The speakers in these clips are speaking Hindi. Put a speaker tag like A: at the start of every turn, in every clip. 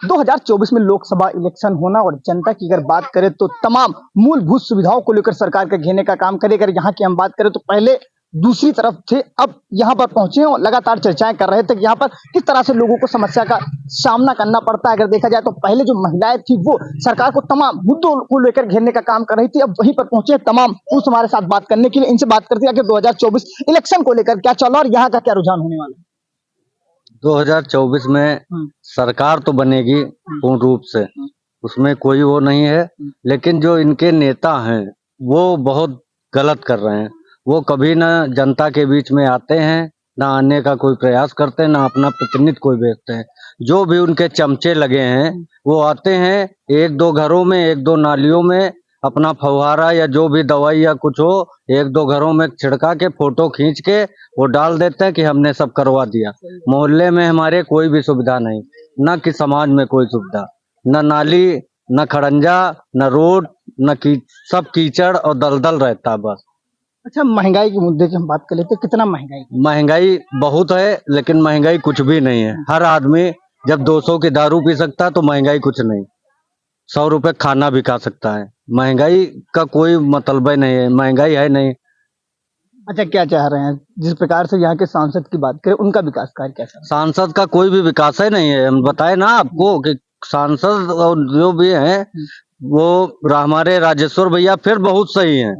A: 2024 में लोकसभा इलेक्शन होना और जनता की अगर बात करें तो तमाम मूलभूत सुविधाओं को लेकर सरकार का घेरने का काम करे। अगर यहाँ की हम बात करें तो पहले दूसरी तरफ थे, अब यहाँ पर पहुंचे और लगातार चर्चाएं कर रहे थे कि यहाँ पर किस तरह से लोगों को समस्या का सामना करना पड़ता है। अगर देखा जाए तो पहले जो महिलाएं थी वो सरकार को तमाम मुद्दों को लेकर घेरने का काम कर रही थी, अब वहीं पर पहुंचे तमाम पुरुष हमारे साथ बात करने के लिए। इनसे बात करते हैं कि 2024 इलेक्शन को लेकर क्या चला और यहाँ का क्या रुझान होने वाला है।
B: 2024 में सरकार तो बनेगी पूर्ण रूप से, उसमें कोई वो नहीं है, लेकिन जो इनके नेता हैं वो बहुत गलत कर रहे हैं। वो कभी ना जनता के बीच में आते हैं, ना आने का कोई प्रयास करते हैं, ना अपना प्रतिनिधित्व कोई भेजते हैं। जो भी उनके चमचे लगे हैं वो आते हैं, एक दो घरों में, एक दो नालियों में अपना फव्वारा या जो भी दवाई या कुछ हो, एक दो घरों में छिड़का के फोटो खींच के वो डाल देते हैं कि हमने सब करवा दिया। मोहल्ले में हमारे कोई भी सुविधा नहीं, न कि समाज में कोई सुविधा, न नाली, न खड़ंजा, न रोड, न सब कीचड़ और दलदल रहता बस।
A: अच्छा, महंगाई के मुद्दे की हम बात कर लेते हैं। कितना
B: महंगाई बहुत है, लेकिन महंगाई कुछ भी नहीं है। हर आदमी जब 200 की दारू पी सकता है तो महंगाई कुछ नहीं। 100 रुपए खाना भी खा सकता है। महंगाई का कोई मतलब ही नहीं है, महंगाई है नहीं।
A: अच्छा, क्या चाह रहे हैं? जिस प्रकार से यहाँ के सांसद की बात करें, उनका विकास कार्य कैसा है?
B: सांसद का कोई भी विकास है नहीं है। हम बताए ना आपको कि सांसद और जो भी हैं वो हमारे राजेश्वर भैया फिर बहुत सही हैं,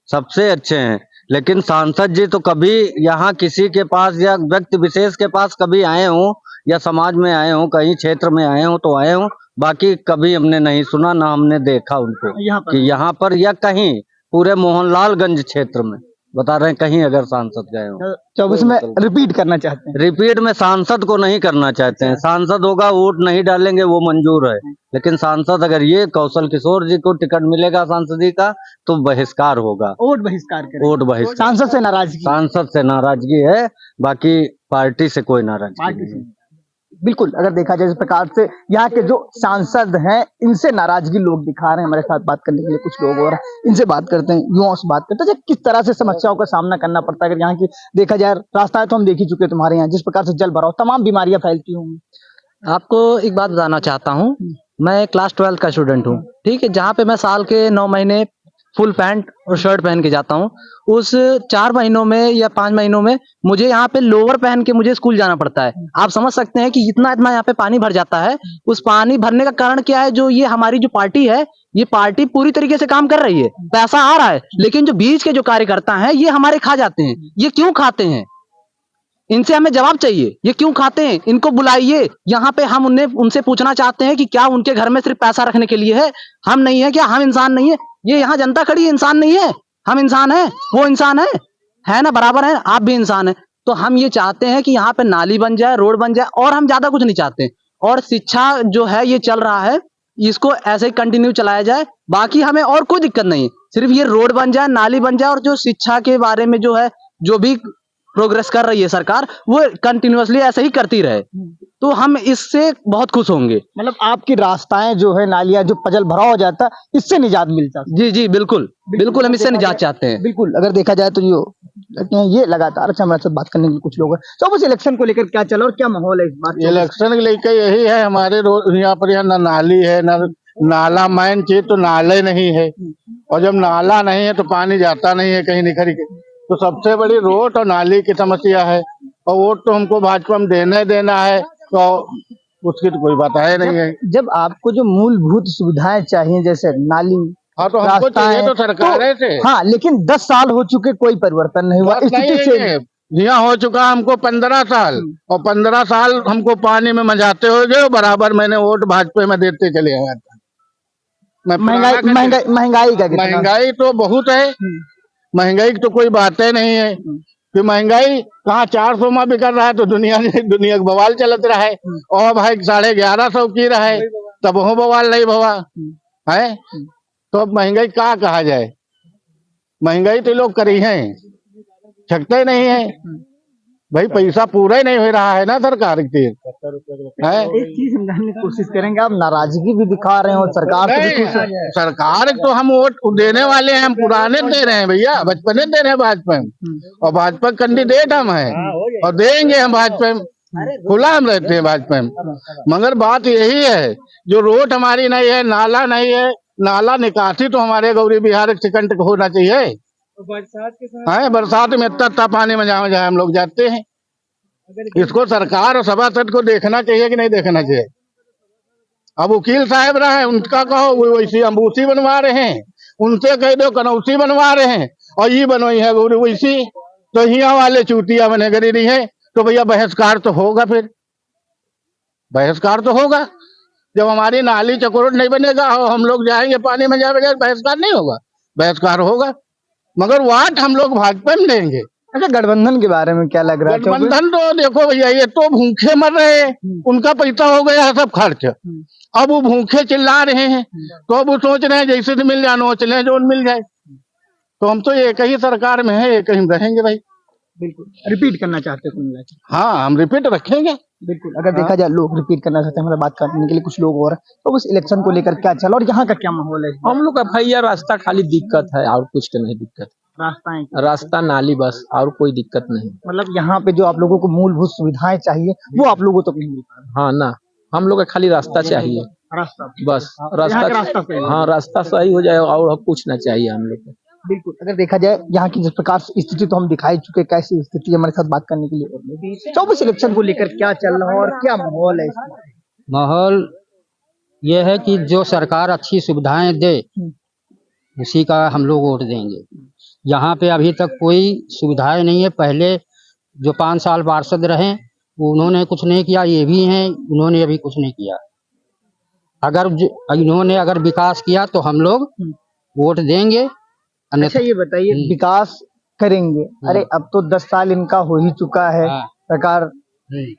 B: सबसे अच्छे हैं, लेकिन सांसद जी तो कभी यहाँ किसी के पास या व्यक्ति विशेष के पास कभी आए हों या समाज में आए हों, कहीं क्षेत्र में आए हों तो आए हों, बाकी कभी हमने नहीं सुना, ना हमने देखा उनको कि यहाँ पर या कहीं पूरे मोहनलालगंज क्षेत्र में बता रहे हैं कहीं अगर सांसद गए हो।
A: 24 में रिपीट करना चाहते हैं?
B: रिपीट में सांसद को नहीं करना चाहते हैं। सांसद होगा, वोट नहीं डालेंगे, वो मंजूर है, लेकिन सांसद अगर ये कौशल किशोर जी को टिकट मिलेगा सांसदी का तो बहिष्कार होगा।
A: वोट बहिष्कार
B: सांसद से नाराजगी है, बाकी पार्टी से कोई नाराजगी नहीं।
A: बिल्कुल, अगर देखा जाए इस प्रकार से यहाँ के जो सांसद हैं इनसे नाराजगी लोग दिखा रहे हैं। हमारे साथ बात करने के लिए कुछ लोग और इनसे बात करते हैं, युवाओं से बात करते हैं किस तरह से समस्याओं का सामना करना पड़ता है। अगर यहाँ की देखा जाए रास्ता है तो हम देख ही चुके हैं तुम्हारे यहाँ, जिस प्रकार से जल भराव, तमाम बीमारियां फैलती होंगी।
C: आपको एक बात बताना चाहता हूँ, मैं क्लास 12 का स्टूडेंट हूँ, ठीक है, जहाँ पे मैं साल के 9 महीने फुल पैंट और शर्ट पहन के जाता हूँ, उस 4 महीनों में या 5 महीनों में मुझे यहाँ पे लोअर पहन के मुझे स्कूल जाना पड़ता है। आप समझ सकते हैं कि इतना इतना यहाँ पे पानी भर जाता है। उस पानी भरने का कारण क्या है? जो ये हमारी जो पार्टी है, ये पार्टी पूरी तरीके से काम कर रही है, पैसा आ रहा है, लेकिन जो बीच के जो कार्यकर्ता हैं ये हमारे खा जाते हैं। ये क्यों खाते हैं? इनसे हमें जवाब चाहिए, ये क्यों खाते हैं? इनको बुलाइए यहाँ पे, हम उनसे पूछना चाहते हैं कि क्या उनके घर में सिर्फ पैसा रखने के लिए है? हम नहीं है क्या? हम इंसान नहीं है? ये यहाँ जनता खड़ी है, इंसान नहीं है? हम इंसान है, वो इंसान है ना, बराबर है, आप भी इंसान है। तो हम ये चाहते हैं कि यहाँ पे नाली बन जाए, रोड बन जाए, और हम ज्यादा कुछ नहीं चाहते। और शिक्षा जो है ये चल रहा है, इसको ऐसे ही कंटिन्यू चलाया जाए, बाकी हमें और कोई दिक्कत नहीं है। सिर्फ ये रोड बन जाए, नाली बन जाए, और जो शिक्षा के बारे में जो है, जो भी प्रोग्रेस कर रही है सरकार, वो कंटिन्यूअसली ऐसे ही करती रहे, तो हम इससे बहुत खुश होंगे।
A: मतलब आपकी रास्ताएं जो है, नालियां जो पजल भरा हो जाता है, इससे निजात मिलता है?
C: जी जी, बिल्कुल बिल्कुल, हम इससे निजात चाहते हैं।
A: बिल्कुल, अगर देखा जाए तो जो ये लगातार, अच्छा हमारे साथ बात करने के लिए कुछ लोग हैं। तो बस इलेक्शन को लेकर क्या चला और क्या माहौल है इस बार?
D: इलेक्शन को लेकर यही है, हमारे यहाँ पर यहाँ न नाली है, न नाला, मैन चीज तो नाले नहीं है, और जब नाला नहीं है तो पानी जाता नहीं है कहीं निखर के। तो सबसे बड़ी रोड और नाली की समस्या है, और वोट तो हमको भाजपा में देना है, तो उसकी तो कोई बात है नहीं है।
A: जब आपको जो मूलभूत सुविधाएं चाहिए, जैसे नाली,
D: हाँ, तो हमको चाहिए तो सरकार से।
A: हाँ, लेकिन 10 साल हो चुके, कोई परिवर्तन नहीं हुआ।
D: यहाँ हो चुका हमको 15 साल, और 15 साल हमको पानी में मजाते हो गए, बराबर मैंने वोट भाजपा में देते चले आया। महंगाई तो बहुत है, महंगाई की तो कोई बात ही नहीं है कि महंगाई कहाँ 400 में भी कर रहा है तो दुनिया का बवाल चलत रहा है, और भाई 1150 की रहा है तब वो बवाल नहीं भवा है। तो अब महंगाई क्या कहा जाए? महंगाई तो लोग करी है, छकते नहीं है भाई, पैसा पूरा ही नहीं हो रहा है ना सरकार की।
A: एक चीज समझाने की कोशिश करेंगे, आप नाराजगी भी दिखा रहे हो सरकार से।
D: सरकार तो हम वोट देने वाले हैं, हम पुराने दे रहे हैं भैया, बचपन दे रहे हैं भाजपा में, और भाजपा कैंडिडेट हम हैं, और देंगे हम भाजपा में। खुला हम रहते हैं भाजपा में। मगर बात यही है, जो रोड हमारी नहीं है, नाला नहीं है, नाला निकासी तो हमारे गौरी बिहार सेकंड को होना चाहिए।
E: बरसात के समय
D: है बरसात में इतना पानी में जहाँ हम लोग जाते हैं। इसको सरकार और सभासद को देखना चाहिए कि नहीं देखना चाहिए। अब वकील साहब रहे, उनका कहो वो वैसी अम्बूसी बनवा रहे हैं, उनसे कह दो कनौसी बनवा रहे हैं, और ये बनवाई है गौरी वैसी, तो यहाँ वाले चूतिया बने करी रही है। तो भैया बहिष्कार तो होगा, फिर बहिष्कार तो होगा। जब हमारी नाली चकोर नहीं बनेगा और हम लोग जाएंगे पानी में जाएंगे, बहिष्कार नहीं होगा, बहिष्कार होगा। मगर वाट हम लोग भाजपा में देंगे।
A: अच्छा, गठबंधन के बारे में क्या लग रहा है?
D: गठबंधन तो देखो भैया, ये तो भूखे मर रहे हैं, उनका पैसा हो गया है सब खर्च। अब वो भूखे चिल्ला रहे हैं, तो अब वो सोच रहे हैं जैसे से मिल जाए नोच लें, जो मिल जाए। तो हम तो एक ही सरकार में है, एक ही रहेंगे भाई।
A: बिल्कुल रिपीट करना चाहते हैं?
D: हाँ, हम रिपीट रखेंगे।
A: बिल्कुल, अगर देखा जाए लोग रिपीट करना चाहते हैं, हमारे बात करने के लिए कुछ लोग और, तो उस इलेक्शन को लेकर क्या चला और यहाँ का क्या माहौल है?
F: हम लोग का भैया रास्ता खाली दिक्कत है, और कुछ तो नहीं दिक्कत। रास्ता नाली बस, और कोई दिक्कत नहीं।
A: मतलब यहाँ पे जो आप लोगों को मूलभूत सुविधाएं चाहिए वो आप लोगों तक नहीं मिल पा रहा।
F: हाँ ना, हम लोग का खाली रास्ता चाहिए,
A: रास्ता
F: बस
A: यहाँ का रास्ता सही है।
F: हाँ, रास्ता सही हो जाए और कुछ ना चाहिए हम लोग को।
A: बिल्कुल, अगर देखा जाए यहाँ की जिस प्रकार से स्थिति तो हम दिखाई चुके, कैसी स्थिति हमारे साथ बात करने के लिए 24 इलेक्शन को लेकर क्या चल रहा है और क्या माहौल है इसमें?
G: माहौल ये है कि जो सरकार अच्छी सुविधाएं दे उसी का हम लोग वोट देंगे। यहाँ पे अभी तक कोई सुविधाएं नहीं है। पहले जो 5 साल पार्षद रहे उन्होंने कुछ नहीं किया, ये भी हैं, उन्होंने अभी कुछ नहीं किया। इन्होंने अगर विकास किया तो हम लोग वोट देंगे।
A: अच्छा, ये बताइए, विकास करेंगे, अरे अब तो 10 साल इनका हो ही चुका है, सरकार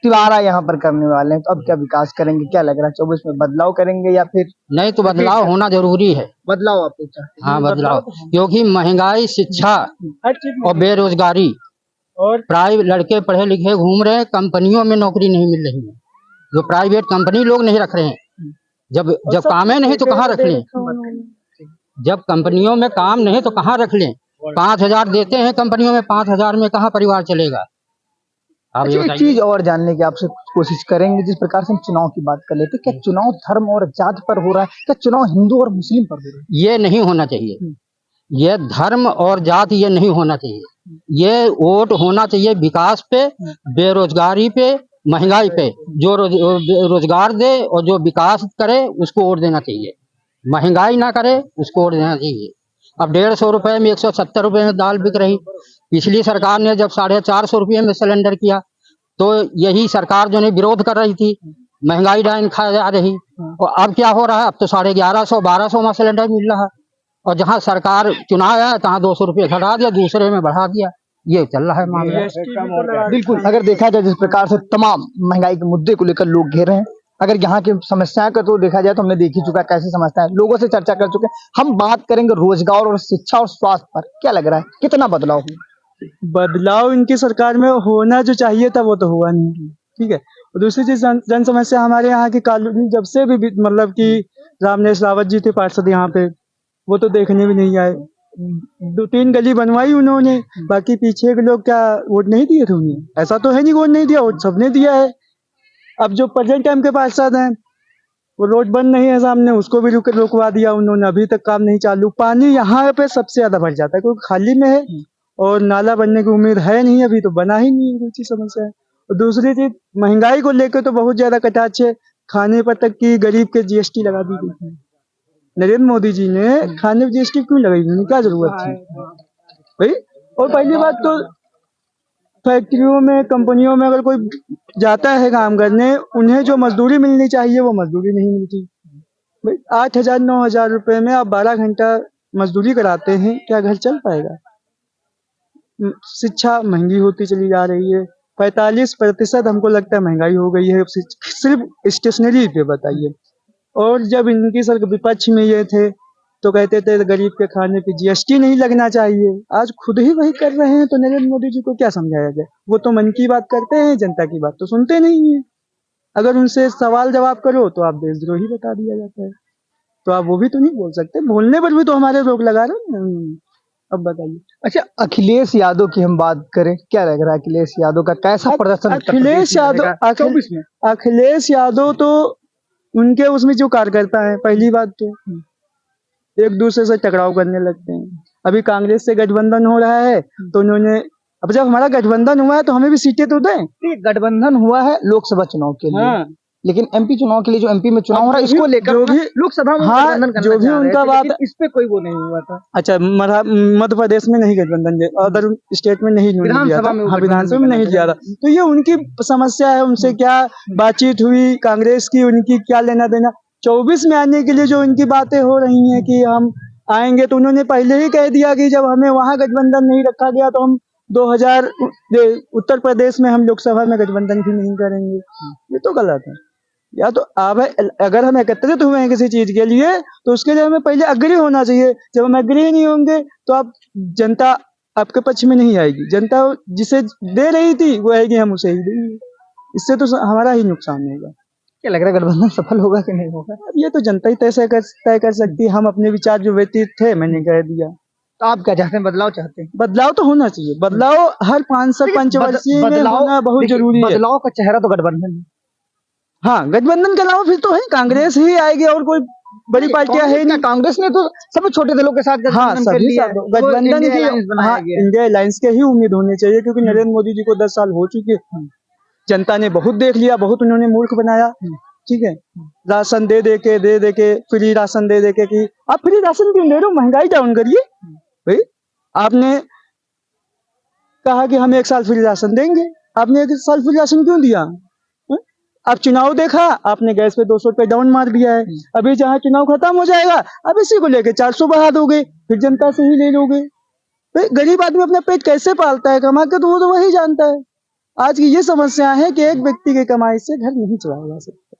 A: तिवारा यहाँ पर करने वाले हैं, तो अब क्या विकास करेंगे? क्या लग रहा है 24 में बदलाव करेंगे या फिर
G: नहीं? तो बदलाव होना जरूरी है।
A: बदलाव आप चाहते हैं?
G: हाँ, बदलाव, क्योंकि महंगाई, शिक्षा और बेरोजगारी
E: और
G: प्राइवेट लड़के पढ़े लिखे घूम रहे हैं, कंपनियों में नौकरी नहीं मिल रही है, जो प्राइवेट कंपनी लोग नहीं रख रहे हैं। जब काम नहीं तो कहाँ रख लें? जब कंपनियों में काम नहीं तो कहाँ रख लें? 5,000 देते हैं कंपनियों में, 5,000 में कहाँ परिवार चलेगा? आप
A: अच्छा, एक चीज और जानने की आपसे कोशिश करेंगे, जिस प्रकार से हम चुनाव की बात कर लेते, क्या चुनाव धर्म और जात पर हो रहा है? क्या चुनाव हिंदू और मुस्लिम पर हो रहा है?
G: ये नहीं होना चाहिए। ये धर्म और जात ये नहीं होना चाहिए। ये वोट होना चाहिए विकास पे, बेरोजगारी पे, महंगाई पे। जो रोजगार दे और जो विकास करे उसको वोट देना चाहिए। महंगाई ना करे उसको वोट देना चाहिए। अब 150 रुपए में 170 रुपए में दाल बिक रही। पिछली सरकार ने जब 450 रुपये में सिलेंडर किया तो यही सरकार जो है विरोध कर रही थी, महंगाई डाइन खा जा रही। और अब क्या हो रहा है? अब तो 1150 1200 में सिलेंडर मिल रहा है, और जहाँ सरकार चुनाव है तहाँ 200 रुपये घटा दिया, दूसरे में बढ़ा दिया। ये चल रहा है मामला।
A: बिल्कुल, अगर देखा जाए जिस प्रकार से तमाम महंगाई के मुद्दे को लेकर लोग घेर रहे हैं, अगर यहाँ की समस्याएं का तो देखा जाए तो हमने देख ही चुका कैसी समस्याएं, लोगों से चर्चा कर चुके। हम बात करेंगे रोजगार और शिक्षा और स्वास्थ्य पर, क्या लग रहा है कितना बदलाव हुआ?
E: बदलाव इनकी सरकार में होना जो चाहिए था वो तो हुआ नहीं। ठीक है, और दूसरी चीज जन समस्या हमारे यहाँ की कॉलोनी जब से भी मतलब कि रामनेश रावत जी थे पार्षद यहाँ पे, वो तो देखने भी नहीं आए। 2-3 गली बनवाई उन्होंने, बाकी पीछे के लोग क्या वोट नहीं दिए थे उन्हें? ऐसा तो है नहीं वोट नहीं दिया, वोट सबने दिया है। अब जो प्रेजेंट टाइम के पार्षद हैं वो रोड बन नहीं है सामने, उसको भी रुकवा दिया उन्होंने, अभी तक काम नहीं चालू। पानी यहाँ पे सबसे ज्यादा भर जाता है क्योंकि खाली में है और नाला बनने की उम्मीद है नहीं, अभी तो बना ही नहीं है, कोई समस्या है। और दूसरी चीज महंगाई को लेकर तो बहुत ज्यादा कटाक्ष है। खाने पर तक की गरीब के GST लगा दी गई थी। नरेंद्र मोदी जी ने खाने पर GST क्यों लगाई? क्या जरूरत थी भाई? और पहली बात तो फैक्ट्रियों में, कंपनियों में अगर कोई जाता है काम करने, उन्हें जो मजदूरी मिलनी चाहिए वो मजदूरी नहीं मिलती। भाई 8,000-9,000 रुपए में आप 12 घंटा मजदूरी कराते हैं, क्या घर चल पाएगा? शिक्षा महंगी होती चली जा रही है। 45% हमको लगता है महंगाई हो गई है सिर्फ स्टेशनरी पे, बताइए। और जब इनकी सर विपक्ष में ये थे तो कहते थे गरीब के खाने पे GST नहीं लगना चाहिए। आज खुद ही वही कर रहे हैं, तो नरेंद्र मोदी जी को क्या समझाया जाए? वो तो मन की बात करते हैं, जनता की बात तो सुनते नहीं है। अगर उनसे सवाल जवाब करो तो आप देशद्रोही बता दिया जाता है, तो आप वो भी तो नहीं बोल सकते। बोलने पर भी तो हमारे रोक लगा रहे हैं। अब बताइए।
A: अच्छा, अखिलेश यादव की हम बात करें, क्या लग रहा है अखिलेश यादव का कैसा प्रदर्शन उत्तर
E: अखिलेश
A: प्रदेश में
E: यादव
A: रहेगा 24 में?
E: अखिलेश यादव तो उनके उसमें जो कार्यकर्ता है, पहली बात तो एक दूसरे से टकराव करने लगते हैं। अभी कांग्रेस से गठबंधन हो रहा है तो उन्होंने, अब जब हमारा गठबंधन हुआ है तो हमें भी सीटें तो दें।
A: ये गठबंधन हुआ है लोकसभा चुनाव के लिए,
E: हाँ,
A: लेकिन एमपी चुनाव के लिए जो एमपी में चुनाव हो रहा है इसको लेकर
E: जो भी
A: लोकसभा में
E: हाँ,
A: गठबंधन करना
E: जो भी
A: चाह रहे
E: उनका
A: थे,
E: बात-
A: लेकिन इस पे कोई वो नहीं हुआ था।
E: अच्छा, मध्य प्रदेश में नहीं गठबंधन दिया, अदर स्टेट में नहीं इन्होंने दिया था।
A: विधानसभा में वो
E: हाँ,
A: गठबंधन
E: विधानसभा में नहीं दिया था। तो ये उनकी समस्या है, उनसे क्या बातचीत हुई कांग्रेस की, उनकी क्या लेना देना। 24 में आने के लिए जो उनकी बातें हो रही हैं कि हम आएंगे, तो उन्होंने पहले ही कह दिया कि जब हमें वहां गठबंधन नहीं रखा गया तो हम 2000 उत्तर प्रदेश में हम लोकसभा में गठबंधन भी नहीं करेंगे। ये तो गलत है। या तो अब अगर हम एकत्रित हुए हैं किसी चीज के लिए तो उसके लिए हमें पहले अग्री होना चाहिए। जब हम अग्री नहीं होंगे तो आप जनता आपके पक्ष में नहीं आएगी। जनता जिसे दे रही थी वो आएगी, हम उसे ही देंगे। इससे तो हमारा ही नुकसान होगा।
A: क्या लग रहा है गठबंधन सफल होगा कि नहीं होगा?
E: अब ये तो जनता ही तय कर सकती है। हम अपने विचार जो व्यतीत थे मैंने कह दिया।
A: तो आप क्या चाहते हैं, बदलाव चाहते हैं?
E: बदलाव तो होना चाहिए। बदलाव हर 5 पंचवर्षीय में होना बहुत
A: देखिए,
E: जरूरी है।
A: बदलाव का चेहरा तो गठबंधन है।
E: हाँ, गठबंधन के अलावा फिर तो है कांग्रेस ही आएगी और कोई बड़ी पार्टियां है नहीं।
A: कांग्रेस ने तो सभी छोटे दलों के साथ
E: हाँ,
A: गठबंधन कर
E: सभी
A: लिया है।
E: गठबंधन
A: इंडिया
E: की
A: अलायंस बनाया
E: हाँ,
A: गया है।
E: इंडिया अलायंस के ही उम्मीद होनी चाहिए, क्योंकि नरेंद्र मोदी जी को 10 साल हो चुके। जनता ने बहुत देख लिया, बहुत उन्होंने मूर्ख बनाया। ठीक है, राशन दे दे के फ्री राशन दे दे के कि आप फ्री राशन क्यों दे रहे हो, महंगाई डाउन करिए। भाई आपने कहा कि हम 1 साल फ्री राशन देंगे, आपने 1 साल फ्री राशन क्यों दिया? अब चुनाव देखा, आपने गैस पे 200 रुपए डाउन मार दिया है। अभी जहाँ चुनाव खत्म हो जाएगा अब इसी को लेके 400 बढ़ा दोगे, फिर जनता से ही ले लोगे। भाई गरीब आदमी अपना पेट कैसे पालता है कमा के, तो वो तो वही जानता है। आज की ये समस्या है कि एक व्यक्ति की कमाई से घर नहीं चलाया जा सकता।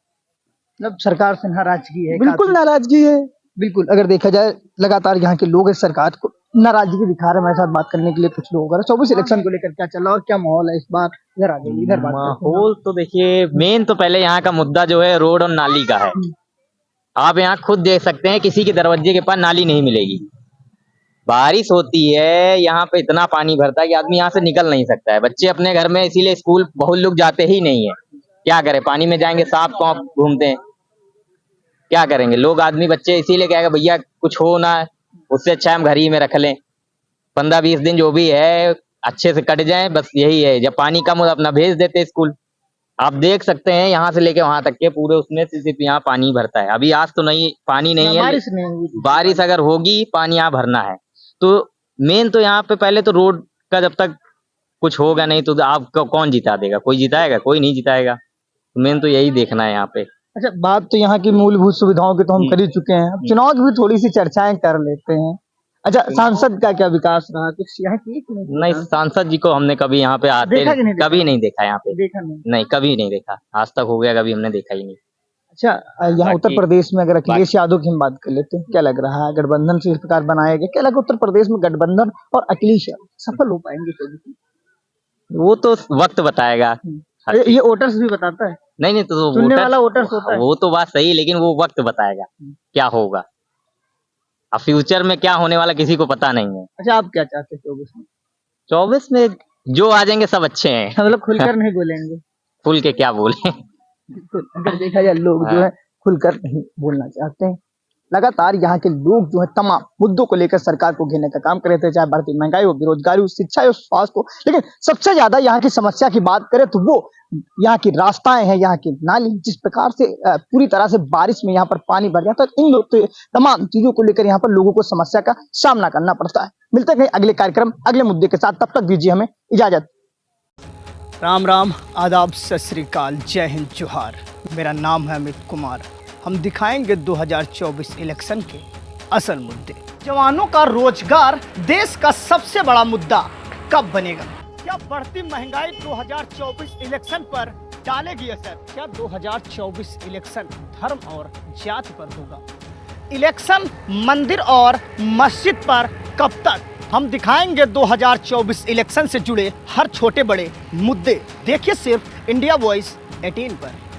A: मतलब सरकार से नाराजगी है,
E: बिल्कुल
A: काफी।
E: नाराजगी है।
A: बिल्कुल, अगर देखा जाए लगातार यहाँ के लोग इस सरकार को नाराजगी दिखा रहे हैं। हमारे साथ बात करने के लिए कुछ लोग 24 इलेक्शन को लेकर क्या चल रहा है और क्या माहौल है इस बार? इधर आ जाइए, इधर बात करते हैं।
H: माहौल तो देखिए, मेन तो पहले यहाँ का मुद्दा जो है रोड और नाली का है। आप यहाँ खुद देख सकते हैं, किसी के दरवाजे के पास नाली नहीं मिलेगी। बारिश होती है यहाँ पे इतना पानी भरता है कि आदमी यहाँ से निकल नहीं सकता है। बच्चे अपने घर में, इसीलिए स्कूल बहुत लोग जाते ही नहीं है। क्या करें, पानी में जाएंगे, सांप कौप घूमते हैं, क्या करेंगे लोग, आदमी बच्चे इसीलिए कहेगा भैया कुछ हो ना, उससे अच्छा हम घर ही में रख लें, 15-20 दिन जो भी है अच्छे से कट जाए, बस यही है। जब पानी कम हो तो अपना भेज देते स्कूल। आप देख सकते हैं यहाँ से लेके वहां तक के पूरे उसमें से सिर्फ यहाँ पानी भरता है। अभी आज तो नहीं, पानी नहीं है।
A: बारिश नहीं हुई थी।
H: बारिश अगर होगी, पानी यहाँ भरना है। तो मेन तो यहाँ पे पहले तो रोड का जब तक कुछ होगा नहीं तो आपको कौन जिता देगा? कोई जिताएगा? कोई नहीं जिताएगा। मेन तो यही देखना है यहाँ पे।
A: अच्छा, बात तो यहाँ की मूलभूत सुविधाओं की तो हम कर ही चुके हैं। अब चुनाव की भी थोड़ी सी चर्चाएं कर लेते हैं। अच्छा, सांसद का क्या विकास रहा कुछ यहाँ की?
H: नहीं, सांसद जी को हमने कभी यहाँ पे आते
A: देखा कि नहीं देखा?
H: कभी नहीं देखा यहाँ पे।
A: देखा नहीं।
H: नहीं, कभी नहीं देखा, आज तक हो गया, कभी हमने देखा ही नहीं।
A: अच्छा, यहाँ उत्तर
H: बाकी-
A: प्रदेश में अगर अखिलेश यादव की हम बात कर लेते हैं, क्या लग रहा है गठबंधन से इस प्रकार बनाया गया? क्या लगा उत्तर प्रदेश में गठबंधन और अखिलेश यादव सफल हो पाएंगे?
H: वो तो वक्त बताएगा।
A: ये वोटर्स भी बताता है,
H: नहीं तो
A: सुनने वाला वोटर्स होता है।
H: वो तो बात सही, लेकिन वो वक्त बताएगा क्या होगा। अब फ्यूचर में क्या होने वाला किसी को पता नहीं है।
A: अच्छा, आप क्या चाहते हैं 24 में?
H: 24 में जो आ जाएंगे सब अच्छे हैं।
A: मतलब खुलकर नहीं बोलेंगे?
H: खुल के क्या बोले।
A: बिल्कुल, अगर देखा जाए लोग जो है खुलकर नहीं बोलना चाहते हैं। लगातार यहाँ के लोग जो है तमाम मुद्दों को लेकर सरकार को घेरने का काम कर रहे थे, चाहे बढ़ती महंगाई हो, बेरोजगारी हो, शिक्षा हो, स्वास्थ्य हो। लेकिन सबसे ज्यादा यहाँ की समस्या की बात करें तो वो यहाँ की रास्ताएं हैं, यहाँ की नाली। जिस प्रकार से पूरी तरह से बारिश में यहाँ पर पानी भर जाता है, इन लोग तमाम चीजों को लेकर यहाँ पर लोगों को समस्या का सामना करना पड़ता है। मिलते हैं अगले कार्यक्रम, अगले मुद्दे के साथ। तब तक दीजिए हमें इजाजत। राम राम, आदाब, सत श्री अकाल, जय हिंद, जोहार। मेरा नाम है अमित कुमार। हम दिखाएंगे 2024 इलेक्शन के असल मुद्दे। जवानों का रोजगार देश का सबसे बड़ा मुद्दा कब बनेगा? क्या बढ़ती महंगाई 2024 इलेक्शन पर डालेगी असर? क्या 2024 इलेक्शन धर्म और जाति पर होगा? इलेक्शन मंदिर और मस्जिद पर कब तक? हम दिखाएंगे 2024 इलेक्शन से जुड़े हर छोटे बड़े मुद्दे। देखिए सिर्फ इंडिया वॉइस 18 पर।